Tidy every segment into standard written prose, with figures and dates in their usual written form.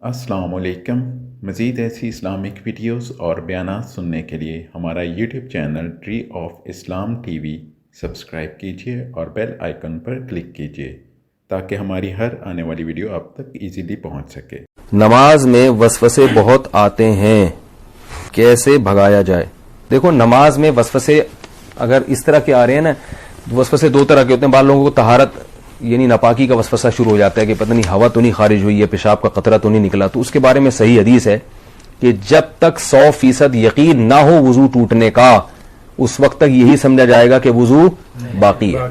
السلام علیکم۔ مزید ایسی اسلامک ویڈیوز اور بیانات سننے کے لیے ہمارا YouTube channel tree of Islam T V subscribe کیجیے اور بیل آئیکن پر کلک کیجیے تاکہ ہماری ہر آنے والی ویڈیو آپ تک ایزیلی پہنچ سکے۔ نماز میں وسوسے بہت آتے ہیں، کیسے بھگایا جائے؟ دیکھو، نماز میں وسوسے اگر اس طرح کے آ رہے ہیں نا، وسوسے دو طرح کے ہوتے ہیں۔ بعض لوگوں کو طہارت یعنی ناپاکی کا وسوسہ شروع ہو جاتا ہے کہ پتہ نہیں ہوا تو نہیں خارج ہوئی ہے، پیشاب کا قطرہ تو نہیں نکلا، تو اس کے بارے میں صحیح حدیث ہے کہ جب تک 100% یقین نہ ہو وضو ٹوٹنے کا، اس وقت تک یہی سمجھا جائے گا کہ وضو باقی ہے۔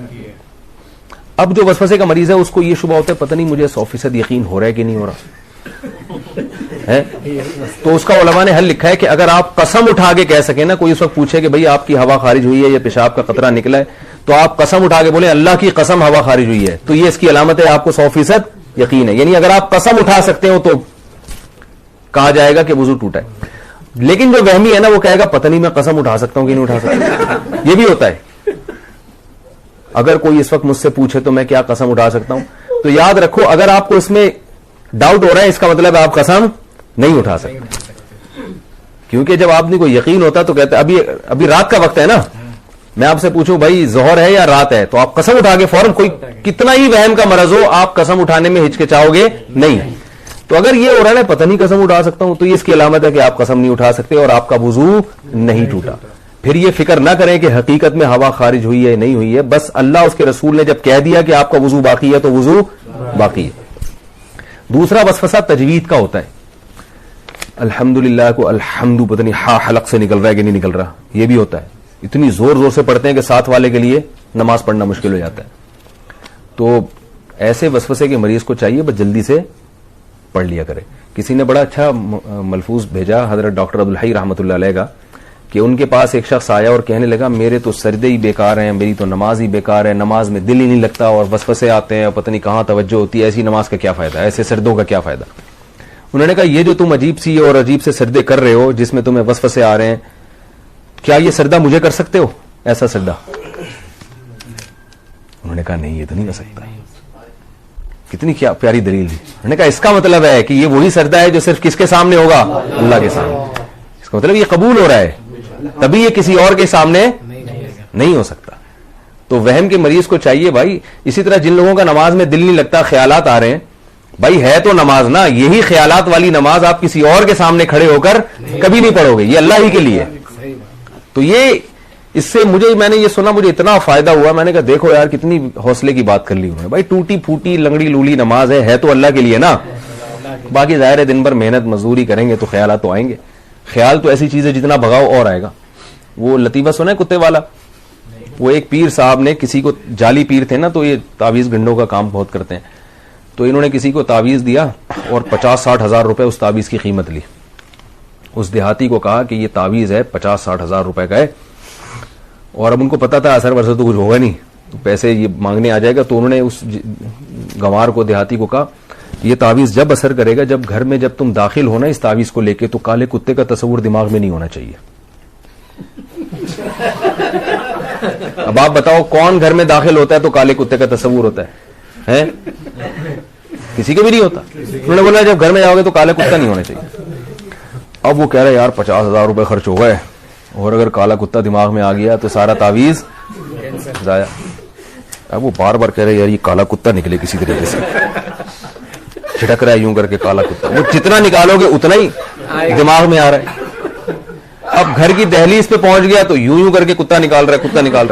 اب جو وسوسے کا مریض ہے اس کو یہ شبہ ہوتا ہے پتہ نہیں مجھے 100% یقین ہو رہا ہے کہ نہیں ہو رہا ہے، تو اس کا علماء نے حل لکھا ہے کہ اگر آپ قسم اٹھا کے کہہ سکیں نا، کوئی اس وقت پوچھے کہ بھئی آپ کی ہوا خارج ہوئی ہے یا پیشاب کا قطرہ نکلا ہے، تو آپ قسم اٹھا کے بولیں اللہ کی قسم ہوا خارج ہوئی ہے، تو یہ اس کی علامت ہے آپ کو 100% یقین ہے۔ یعنی اگر آپ قسم اٹھا سکتے ہو تو کہا جائے گا کہ وضو ٹوٹا ہے۔ لیکن جو وہمی ہے نا، وہ کہے گا پتہ نہیں میں قسم اٹھا سکتا ہوں کہ نہیں اٹھا سکتا، یہ بھی ہوتا ہے۔ اگر کوئی اس وقت مجھ سے پوچھے تو میں کیا قسم اٹھا سکتا ہوں، تو یاد رکھو اگر آپ کو اس میں ڈاؤٹ ہو رہا ہے، اس کا مطلب آپ قسم نہیں اٹھا سکتے، کیونکہ جب آدمی کو یقین ہوتا تو کہتا ہے ابھی رات کا وقت ہے نا، میں آپ سے پوچھوں بھائی ظہر ہے یا رات ہے، تو آپ قسم اٹھا کے فوراً، کوئی کتنا ہی وہم کا مرض ہو، آپ قسم اٹھانے میں ہچکچاؤ گے نہیں۔ تو اگر یہ ہو رہا ہے پتہ نہیں قسم اٹھا سکتا ہوں، تو یہ اس کی علامت ہے کہ آپ قسم نہیں اٹھا سکتے اور آپ کا وضو نہیں ٹوٹا۔ پھر یہ فکر نہ کریں کہ حقیقت میں ہوا خارج ہوئی ہے نہیں ہوئی ہے، بس اللہ اس کے رسول نے جب کہہ دیا کہ آپ کا وضو باقی ہے تو وضو باقی ہے۔ دوسرا وسوسہ تجوید کا ہوتا ہے، الحمدللہ کو الحمد پتہ نہیں ہا حلق سے نکل رہا ہے کہ نہیں نکل رہا، یہ بھی ہوتا ہے۔ اتنی زور زور سے پڑھتے ہیں کہ ساتھ والے کے لیے نماز پڑھنا مشکل ہو جاتا ہے۔ تو ایسے وسوسے کے مریض کو چاہیے بس جلدی سے پڑھ لیا کرے۔ کسی نے بڑا اچھا ملفوظ بھیجا حضرت ڈاکٹر عبدالحی رحمۃ اللہ علیہ کا، کہ ان کے پاس ایک شخص آیا اور کہنے لگا میرے تو سجدے ہی بیکار ہیں، میری تو نماز ہی بیکار ہے، نماز میں دل ہی نہیں لگتا اور وسوسے آتے ہیں اور پتہ نہیں کہاں توجہ ہوتی ہے، ایسی نماز کا کیا فائدہ، ایسے سجدوں کا کیا فائدہ؟ انہوں نے کہا یہ جو تم عجیب سی اور عجیب سے سجدے کر رہے ہو جس میں تمہیں وسوسے آ رہے ہیں، کیا یہ سجدہ مجھے کر سکتے ہو ایسا سجدہ؟ انہوں نے کہا نہیں یہ تو نہیں کر سکتا۔ کتنی کیا پیاری دلیل دی۔ انہوں نے کہا اس کا مطلب ہے کہ یہ وہی سجدہ ہے جو صرف کس کے سامنے ہوگا؟ اللہ کے سامنے۔ اس کا مطلب یہ قبول ہو رہا ہے، تبھی یہ کسی اور کے سامنے نہیں ہو سکتا۔ تو وہم کے مریض کو چاہیے بھائی، اسی طرح جن لوگوں کا نماز میں دل نہیں لگتا، خیالات آ رہے ہیں، بھائی ہے تو نماز نا، یہی خیالات والی نماز آپ کسی اور کے سامنے کھڑے ہو کر کبھی نہیں پڑھو گے، یہ اللہ ہی کے لیے۔ تو یہ اس سے میں نے یہ سنا، مجھے اتنا فائدہ ہوا، میں نے کہا دیکھو یار کتنی حوصلے کی بات کر لی انہوں نے۔ بھائی ٹوٹی پھوٹی لنگڑی لولی نماز ہے تو اللہ کے لیے نا، باقی ظاہر ہے دن بھر محنت مزدوری کریں گے تو خیالات تو آئیں گے۔ خیال تو ایسی چیز ہے جتنا بھگاؤ اور آئے گا۔ وہ لطیفہ سنا ہے کتے والا؟ وہ ایک پیر صاحب نے کسی کو، جعلی پیر تھے نا تو یہ تعویذ گنڈوں کا کام بہت کرتے ہیں، تو انہوں نے کسی کو تعویذ دیا اور 50-60 ہزار روپے اس تعویذ کی قیمت لی۔ اس دیہاتی کو کہا کہ یہ تعویذ ہے 50-60 ہزار روپے کا ہے، اور اب ان کو پتا تھا اثر ورثہ تو کچھ ہوگا نہیں، تو پیسے یہ مانگنے آ جائے گا، تو انہوں نے اس گنوار کو، دیہاتی کو کہا یہ تعویذ جب اثر کرے گا، جب گھر میں جب تم داخل ہونا اس تعویذ کو لے کے، تو کالے کتے کا تصور دماغ میں نہیں ہونا چاہیے۔ اب آپ بتاؤ کون گھر میں داخل ہوتا ہے تو کالے کتے کا تصور ہوتا ہے؟ کسی کے بھی نہیں ہوتا۔ انہوں نے بولا جب گھر میں جاؤ گے تو کالا کتا نہیں ہونا چاہیے۔ اب وہ کہہ رہے یار 50 ہزار روپے خرچ ہو گئے، اور اگر کالا کتا دماغ میں آ گیا تو سارا تعویذ ضائع۔ اب وہ بار بار کہہ رہے یار یہ کالا کتا نکلے کسی طریقے سے، چھٹک رہا ہے یوں کر کے کالا کتا، وہ جتنا نکالو گے اتنا ہی دماغ میں آ رہا ہے۔ اب گھر کی دہلیز پہ پہنچ گیا تو یوں کر کے کتا نکال رہا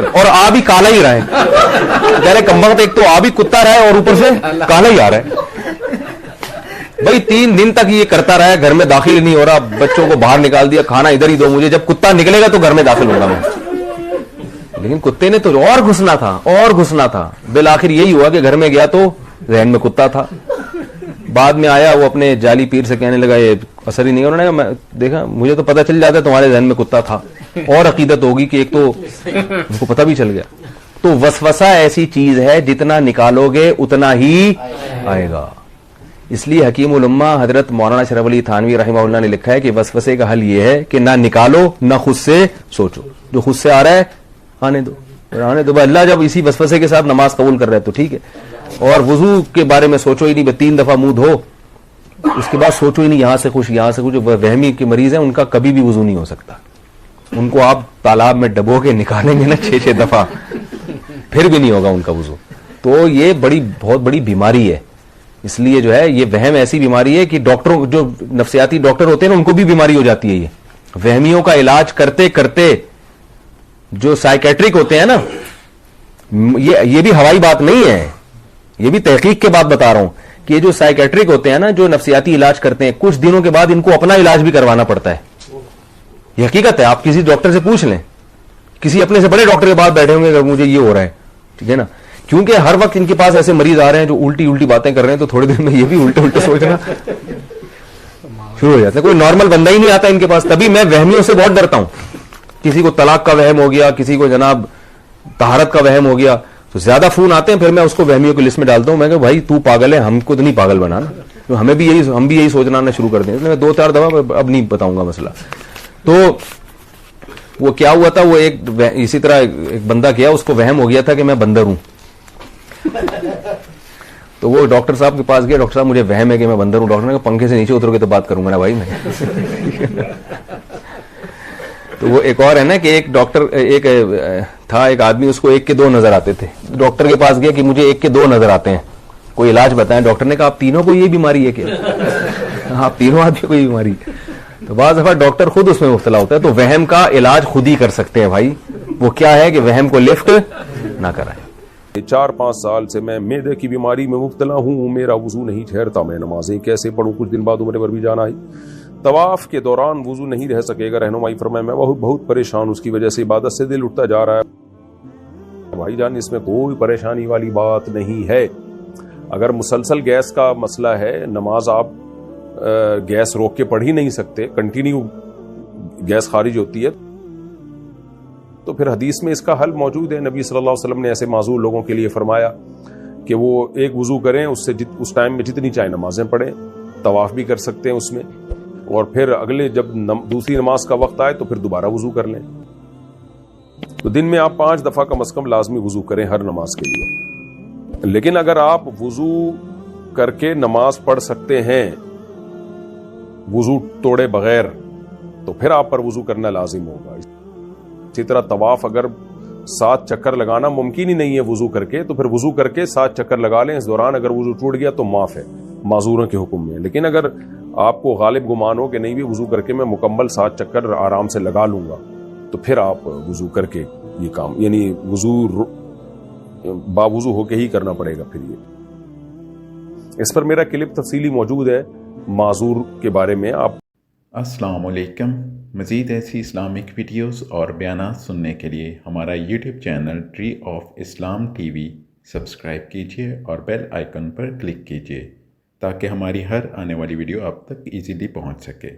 ہے، اور آ بھی کالا ہی رہا ہے۔ پہلے کمبخت ایک تو آ بھی کتا رہا ہے اور اوپر سے کالا ہی آ رہا ہے۔ بھائی 3 دن تک یہ کرتا رہا ہے، گھر میں داخل نہیں ہو رہا، بچوں کو باہر نکال دیا، کھانا ادھر ہی دو مجھے، جب کتا نکلے گا تو گھر میں داخل ہوگا میں۔ لیکن کتے نے تو اور گھسنا تھا، بالآخر یہی ہوا کہ گھر میں گیا تو ذہن میں کتا تھا۔ بعد میں آیا وہ اپنے جعلی پیر سے کہنے لگا یہ اثر ہی نہیں، انہوں نے کہا میں دیکھا مجھے تو پتہ چل جاتا ہے تمہارے ذہن میں کتا تھا، اور عقیدت ہوگی کہ ایک تو ان کو پتہ بھی چل گیا۔ تو وسوسہ ایسی چیز ہے جتنا نکالو گے اتنا ہی آئے گا۔ اس لیے حکیم الامہ حضرت مولانا اشرف علی تھانوی رحمہ اللہ نے لکھا ہے کہ وسوسے کا حل یہ ہے کہ نہ نکالو نہ خود سے سوچو، جو خود سے آ رہا ہے آنے دو۔ اللہ جب اسی وسوسے کے ساتھ نماز قبول کر رہا ہے تو ٹھیک ہے، اور وضو کے بارے میں سوچو ہی نہیں، 3 دفعہ منہ دھو، اس کے بعد سوچو ہی نہیں یہاں سے کچھ یہاں سے کچھ. وہمی کے مریض ہیں ان کا کبھی بھی وضو نہیں ہو سکتا. ان کو آپ تالاب میں ڈبو کے نکالیں گے نا 6 دفعہ پھر بھی نہیں ہوگا ان کا وضو. تو یہ بہت بڑی بیماری ہے. اس لیے جو ہے یہ وہم ایسی بیماری ہے کہ ڈاکٹروں جو نفسیاتی ڈاکٹر ہوتے ہیں نا ان کو بھی بیماری ہو جاتی ہے. یہ وہمیوں کا علاج کرتے کرتے جو سائیکیٹرک ہوتے ہیں نا, یہ بھی ہوائی بات نہیں ہے, یہ بھی تحقیق کے بعد بتا رہا ہوں کہ یہ جو سائیکیٹرک ہوتے ہیں نا جو نفسیاتی علاج کرتے ہیں کچھ دنوں کے بعد ان کو اپنا علاج بھی کروانا پڑتا ہے. یہ حقیقت ہے. آپ کسی ڈاکٹر سے پوچھ لیں, کسی اپنے سے بڑے ڈاکٹر کے پاس بیٹھے ہوں گے اگر مجھے یہ ہو رہا ہے, ٹھیک ہے نا, کیونکہ ہر وقت ان کے پاس ایسے مریض آ رہے ہیں جو الٹی باتیں کر رہے ہیں, تو تھوڑے دن میں یہ بھی الٹے سوچنا شروع ہو جاتا ہے. کوئی نارمل بندہ ہی نہیں آتا ان کے پاس. تبھی میں وہمیوں سے بہت ڈرتا ہوں. کسی کو طلاق کا وہم ہو گیا, کسی کو جناب طہارت کا وہم ہو گیا, تو زیادہ فون آتے ہیں, پھر میں اس کو وہمیوں کی لسٹ میں ڈالتا ہوں. میں کہ بھائی تو پاگل ہے, ہم کو تو نہیں پاگل بنانا, تو ہم بھی یہی سوچنا شروع کر دیں. میں 2-4 دفعہ اب نہیں بتاؤں گا مسئلہ. تو وہ کیا ہوا تھا, وہ اسی طرح ایک بندہ کیا, اس کو وہم ہو گیا تھا کہ میں بندر ہوں. تو وہ ڈاکٹر صاحب کے پاس گیا, ڈاکٹر صاحب مجھے وہم ہے کہ میں بندر ہوں. ڈاکٹر نے کہا پنکھے سے نیچے اتر کے تو بات کروں گا نا بھائی میں. تو وہ ایک اور ہے نا کہ ایک ڈاکٹر ایک تھا ایک آدمی, اس کو 1 کے 2 نظر آتے تھے. ڈاکٹر کے پاس گیا کہ مجھے 1 کے 2 نظر آتے ہیں, کوئی علاج بتائیں. ڈاکٹر نے کہا آپ تینوں کو یہ بیماری ہے کیا؟ آپ تینوں آدمی کو یہ بیماری. تو بعض دفعہ ڈاکٹر خود اس میں مبتلا ہوتا ہے. تو وہم کا علاج خود ہی کر سکتے ہیں بھائی. وہ کیا ہے کہ وہم کو لفٹ نہ کرائیں. 4-5 سال سے میں معدے کی بیماری میں مبتلا ہوں, میرا وضو نہیں ٹھہرتا, میں نمازیں کیسے پڑھوں؟ کچھ دن بعد عمرے پر بھی جانا ہے, طواف کے دوران وضو نہیں رہ سکے گا, رہنمائی فرمائے. میں بہت پریشان, اس کی وجہ سے عبادت سے دل اٹھتا جا رہا ہے. بھائی جان اس میں کوئی پریشانی والی بات نہیں ہے. اگر مسلسل گیس کا مسئلہ ہے, نماز آپ گیس روک کے پڑھ ہی نہیں سکتے, کنٹینیو گیس خارج ہوتی ہے, تو پھر حدیث میں اس کا حل موجود ہے. نبی صلی اللہ علیہ وسلم نے ایسے معذور لوگوں کے لیے فرمایا کہ وہ ایک وضو کریں, اس سے اس ٹائم میں جتنی چاہے نمازیں پڑھیں, طواف بھی کر سکتے ہیں اس میں, اور پھر اگلے جب دوسری نماز کا وقت آئے تو پھر دوبارہ وضو کر لیں. تو دن میں آپ 5 دفعہ کم از کم لازمی وضو کریں ہر نماز کے لیے. لیکن اگر آپ وضو کر کے نماز پڑھ سکتے ہیں وضو توڑے بغیر, تو پھر آپ پر وضو کرنا لازم ہوگا. اسی طرح طواف اگر 7 چکر لگانا ممکن ہی نہیں ہے وضو کر کے, تو پھر وضو کر کے 7 چکر لگا لیں. اس دوران اگر وضو ٹوٹ گیا تو معاف ہے, معذوروں کے حکم میں. لیکن اگر آپ کو غالب گمان ہو کہ نہیں بھی وضو کر کے میں مکمل 7 چکر آرام سے لگا لوں گا, تو پھر آپ وضو کر کے یہ کام, یعنی وضو باوضو ہو کے ہی کرنا پڑے گا. پھر یہ اس پر میرا کلپ تفصیلی موجود ہے معذور کے بارے میں. آپ السلام علیکم. مزید ایسی اسلامک ویڈیوز اور بیانات سننے کے لیے ہمارا YouTube channel tree of Islam T V subscribe کیجیے اور بیل آئیکن پر کلک کیجیے تاکہ ہماری ہر آنے والی ویڈیو آپ تک ایزیلی پہنچ سکے.